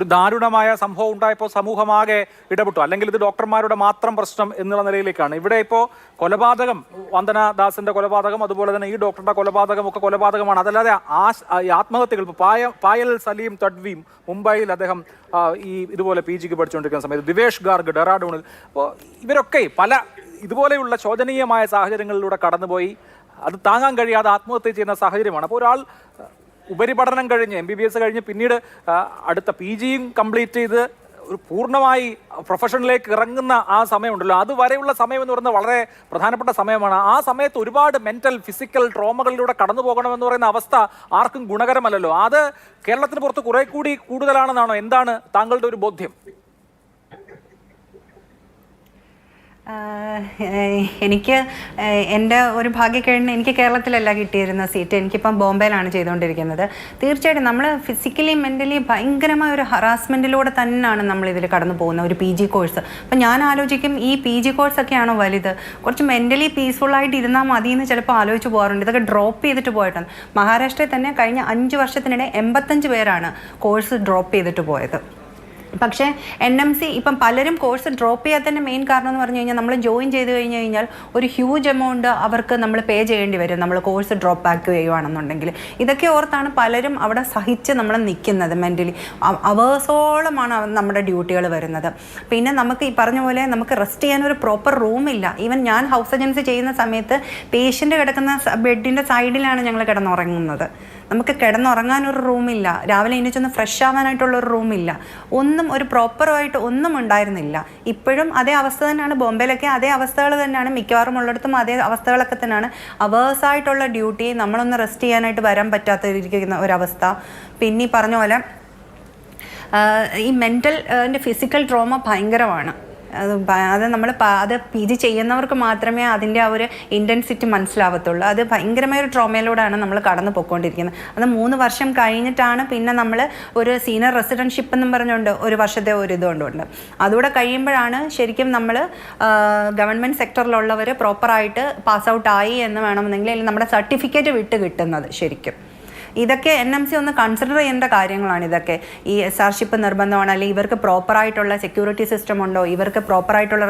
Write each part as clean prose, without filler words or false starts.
ഒരു ദാരുണമായ സംഭവം ഉണ്ടായപ്പോൾ സമൂഹമാകെ ഇടപെട്ടു. അല്ലെങ്കിൽ ഇത് ഡോക്ടർമാരുടെ മാത്രം പ്രശ്നം എന്നുള്ള നിലയിലേക്കാണ്. ഇവിടെ ഇപ്പോൾ കൊലപാതകം, വന്ദനദാസിന്റെ കൊലപാതകം, അതുപോലെ തന്നെ ഈ ഡോക്ടറുടെ കൊലപാതകം ഒക്കെ കൊലപാതകമാണ്. അതല്ലാതെ ആത്മഹത്യകൾ, ഇപ്പോൾ പായൽ സലീം തഡ്വിയും മുംബൈയിൽ അദ്ദേഹം ഇതുപോലെ PGക്ക് പഠിച്ചുകൊണ്ടിരിക്കുന്ന സമയത്ത്, ദിവേഷ് ഗാർഗ് ഡെറാഡൂണിൽ, അപ്പോൾ ഇവരൊക്കെ പല ഇതുപോലെയുള്ള ശോചനീയമായ സാഹചര്യങ്ങളിലൂടെ കടന്നുപോയി അത് താങ്ങാൻ കഴിയാതെ ആത്മഹത്യ ചെയ്യുന്ന സാഹചര്യമാണ്. അപ്പോൾ ഒരാൾ ഉപരിപഠനം കഴിഞ്ഞ് MBBS കഴിഞ്ഞ് പിന്നീട് അടുത്ത PGയും കംപ്ലീറ്റ് ചെയ്ത് ഒരു പൂർണ്ണമായി പ്രൊഫഷനിലേക്ക് ഇറങ്ങുന്ന ആ സമയമുണ്ടല്ലോ, അതുവരെയുള്ള സമയം എന്ന് പറയുന്നത് വളരെ പ്രധാനപ്പെട്ട സമയമാണ്. ആ സമയത്ത് ഒരുപാട് മെന്റൽ ഫിസിക്കൽ ട്രോമകളിലൂടെ കടന്നു പോകണമെന്ന് പറയുന്ന അവസ്ഥ ആർക്കും ഗുണകരമല്ലല്ലോ. അത് കേരളത്തിന് പുറത്ത് കുറെ കൂടി കൂടുതലാണെന്നാണോ? എന്താണ് താങ്കളുടെ ഒരു ബോധ്യം? എനിക്ക് എൻ്റെ ഒരു ഭാഗ്യക്കേടിന് എനിക്ക് കേരളത്തിലല്ല കിട്ടിയിരുന്ന സീറ്റ്, എനിക്കിപ്പം ബോംബെയിലാണ് ചെയ്തുകൊണ്ടിരിക്കുന്നത്. തീർച്ചയായിട്ടും നമ്മൾ ഫിസിക്കലി മെൻ്റലി ഭയങ്കരമായ ഒരു ഹറാസ്മെൻറ്റിലൂടെ തന്നെയാണ് നമ്മളിതിൽ കടന്നു പോകുന്നത്, ഒരു PG കോഴ്സ്. അപ്പം ഞാൻ ആലോചിക്കും, ഈ PG കോഴ്സൊക്കെയാണോ വലുത്? കുറച്ച് മെൻ്റലി പീസ്ഫുള്ളായിട്ട് ഇരുന്നാൽ മതി എന്ന് ചിലപ്പോൾ ആലോചിച്ച് പോകാറുണ്ട്. ഇതൊക്കെ ഡ്രോപ്പ് ചെയ്തിട്ട് പോയിട്ടാണ്. മഹാരാഷ്ട്രയിൽ തന്നെ കഴിഞ്ഞ 5 വർഷത്തിനിടെ 85 പേരാണ് കോഴ്സ് ഡ്രോപ്പ് ചെയ്തിട്ട് പോയത്. പക്ഷേ NMC ഇപ്പം പലരും കോഴ്സ് ഡ്രോപ്പ് ചെയ്യാത്തതിൻ്റെ മെയിൻ കാരണം എന്ന് പറഞ്ഞു കഴിഞ്ഞാൽ, നമ്മൾ ജോയിൻ ചെയ്ത് കഴിഞ്ഞ് കഴിഞ്ഞാൽ ഒരു ഹ്യൂജ് എമൗണ്ട് അവർക്ക് നമ്മൾ പേ ചെയ്യേണ്ടി വരും, നമ്മൾ കോഴ്സ് ഡ്രോപ്പ് ബാക്ക് ചെയ്യുകയാണെന്നുണ്ടെങ്കിൽ. ഇതൊക്കെ ഓർത്താണ് പലരും അവിടെ സഹിച്ച് നമ്മൾ നിൽക്കുന്നത്. മെൻ്റലി അവേഴ്സോളമാണ് നമ്മുടെ ഡ്യൂട്ടികൾ വരുന്നത്. പിന്നെ നമുക്ക് ഈ പറഞ്ഞ പോലെ നമുക്ക് റെസ്റ്റ് ചെയ്യാൻ ഒരു പ്രോപ്പർ റൂമില്ല. ഈവൻ ഞാൻ ഹൗസ് സർജൻസി ചെയ്യുന്ന സമയത്ത് പേഷ്യൻ്റ് കിടക്കുന്ന ബെഡിൻ്റെ സൈഡിലാണ് ഞങ്ങൾ കിടന്നുറങ്ങുന്നത്. നമുക്ക് കിടന്നുറങ്ങാനൊരു റൂമില്ല, രാവിലെ എണീച്ചൊന്ന് ഫ്രഷ് ആവാനായിട്ടുള്ളൊരു റൂമില്ല, ഒന്നും ഒരു പ്രോപ്പറായിട്ട് ഒന്നും ഉണ്ടായിരുന്നില്ല. ഇപ്പോഴും അതേ അവസ്ഥ തന്നെയാണ്. ബോംബെയിലൊക്കെ അതേ അവസ്ഥകൾ തന്നെയാണ്, മിക്കവാറും ഉള്ളിടത്തും അതേ അവസ്ഥകളൊക്കെ തന്നെയാണ്. അവേഴ്സായിട്ടുള്ള ഡ്യൂട്ടി, നമ്മളൊന്ന് റെസ്റ്റ് ചെയ്യാനായിട്ട് വരാൻ പറ്റാത്തിരിക്കുന്ന ഒരവസ്ഥ. പിന്നെ ഈ പറഞ്ഞ പോലെ ഈ മെൻ്റൽ ഫിസിക്കൽ ട്രോമ ഭയങ്കരമാണ്. അത് നമ്മൾ അത് PG ചെയ്യുന്നവർക്ക് മാത്രമേ അതിൻ്റെ ആ ഒരു ഇൻറ്റൻസിറ്റി മനസ്സിലാവത്തുള്ളൂ. അത് ഭയങ്കരമായ ഒരു ട്രോമയിലൂടെയാണ് നമ്മൾ കടന്നു പോയിക്കൊണ്ടിരിക്കുന്നത്. അത് 3 വർഷം കഴിഞ്ഞിട്ടാണ് പിന്നെ നമ്മൾ ഒരു സീനിയർ റെസിഡൻഷിപ്പ് എന്നും പറഞ്ഞുകൊണ്ട് 1 വർഷത്തെ ഒരു ഇതുകൊണ്ടുണ്ട്. അതുകൂടെ കഴിയുമ്പോഴാണ് ശരിക്കും നമ്മൾ ഗവൺമെൻറ് സെക്ടറിലുള്ളവർ പ്രോപ്പറായിട്ട് പാസ് ഔട്ട് ആയി എന്ന് വേണമെന്നെങ്കിൽ നമ്മുടെ സർട്ടിഫിക്കറ്റ് വിട്ട് കിട്ടുന്നത്. ശരിക്കും ഇതൊക്കെ NMC ഒന്ന് കൺസിഡർ ചെയ്യേണ്ട കാര്യങ്ങളാണ്. ഇതൊക്കെ ഈ SRship നിർബന്ധമാണ്, അല്ലെങ്കിൽ ഇവർക്ക് പ്രോപ്പറായിട്ടുള്ള സെക്യൂരിറ്റി സിസ്റ്റം ഉണ്ടോ, ഇവർക്ക് പ്രോപ്പറായിട്ടുള്ള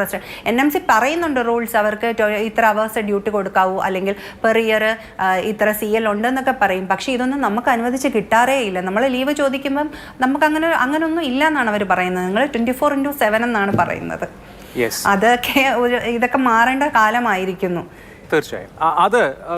NMC പറയുന്നുണ്ട് റൂൾസ്, അവർക്ക് ഇത്ര അവേഴ്സ് ഡ്യൂട്ടി കൊടുക്കാവൂ, അല്ലെങ്കിൽ പെർ ഇയർ ഇത്ര CL ഉണ്ടെന്നൊക്കെ പറയും. പക്ഷേ ഇതൊന്നും നമുക്ക് അനുവദിച്ച് കിട്ടാറേ ഇല്ല. നമ്മൾ ലീവ് ചോദിക്കുമ്പം നമുക്ക് അങ്ങനെയൊന്നും ഇല്ല എന്നാണ് അവർ പറയുന്നത്. നിങ്ങൾ 24/7 എന്നാണ് പറയുന്നത്. ഇതൊക്കെ മാറേണ്ട കാലമായിരിക്കുന്നു. തീർച്ചയായും അത്